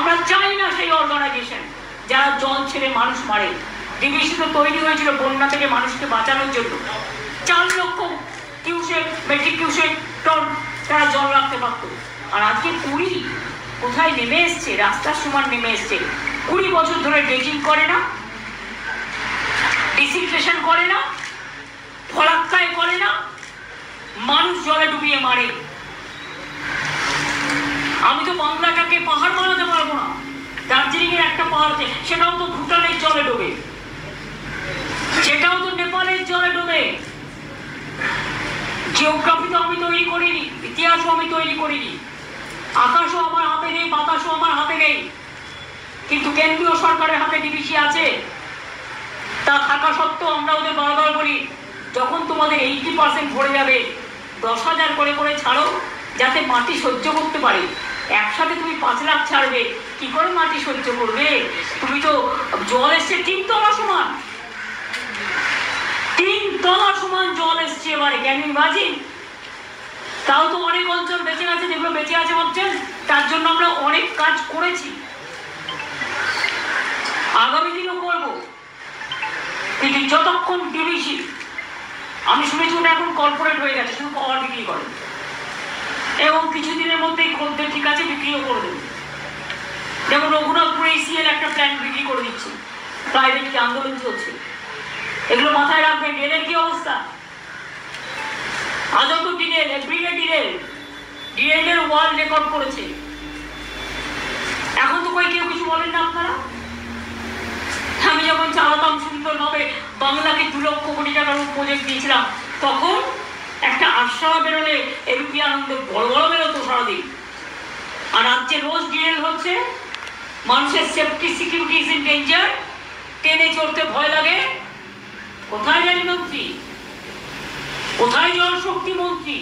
আমরা চাই না সেই অর্গানাইজেশন যারা জল ছেড়ে মানুষ মারে। ডিবিসি তো তৈরি হয়েছিল বন্যা থেকে মানুষকে বাঁচানোর জন্য। 4 লক্ষ কিউসেক মেট্রিক কিউসেক টন তারা জল রাখতে পারত। আর আজকে 20 কোথায় নেমে এসছে, রাস্তার সমান নেমে এসছে। 20 বছর ধরে ড্রেজিং করে না, ডিসিনফেকশন করে না, ফলাক্কায় করে না, মানুষ জলে ডুবিয়ে মারে। আমি তো বাংলাটাকে পাহাড় বানাতে পারবো না। দার্জিলিং এর একটা পাহাড় আছে, সেটাও তো ভুটানের জলে ডোবে, সেটাও তো নেপালের জলে ডোবে। জিওগ্রাফি তো আমি তৈরি করিনি, ইতিহাসও আমি তৈরি করিনি, আকাশও আমার হাতে নেই, বাতাসও আমার হাতে নেই। কিন্তু কেন্দ্রীয় সরকারের হাতে ডিবিসি আছে। তা থাকা সত্ত্বেও আমরা ওদের বারবার বলি, যখন তোমাদের 80% ভরে যাবে 10,000 করে করে ছাড়ো, যাতে মাটি সহ্য করতে পারে। একসাথে তুমি 5 লাখ ছাড়বে, কি করে মাটি সহ্য করবে? তুমি তো জল এসছে 3 তলা সমান, 3 তলা সমান জল এসছে এবারে। Can you imagine? তাও তো অনেক অঞ্চল বেঁচে আছে, যেগুলো বেঁচে আছে ভাবছেন, তার জন্য আমরা অনেক কাজ করেছি, আগামী দিনও করবো। কিন্তু যতক্ষণ ডিবিসি, আমি শুনেছি ওটা এখন কর্পোরেট হয়ে গেছে, শুধু পাওয়ার বিক্রি করে, এবং কিছুদিনের মধ্যেই খদ্দের ঠিক আছে বিক্রিও করে দেবে। যেমন রঘুনাথপুরে এসিএল একটা প্ল্যান্ট বিক্রি করে দিচ্ছে, প্রাইভেটকে আন্দোলন চলছে। এগুলো মাথায় রাখবেন। রেলের কি অবস্থা? আজও তো ডিরেল, এভরিডে ডিরেল, ডিরেলের ওয়ার্ল্ড রেকর্ড করেছে। এখন তো কেউ কিছু বলেন না আপনারা। আমি যখন চালাতাম সুন্দরভাবে বাংলাকে 2 লক্ষ কোটি টাকার প্রজেক্ট দিয়েছিলাম, তখন একটা আশারা বেরোলে এবিপি আনন্দে বড় বড় বেরোতো সারাদিন। আর আজকে রোজ ডিরেল হচ্ছে, মানুষের safety security is in danger, ট্রেনে চড়তে ভয় লাগে। কোথায় রেল মন্ত্রী? কোথায় জল শক্তি মন্ত্রী?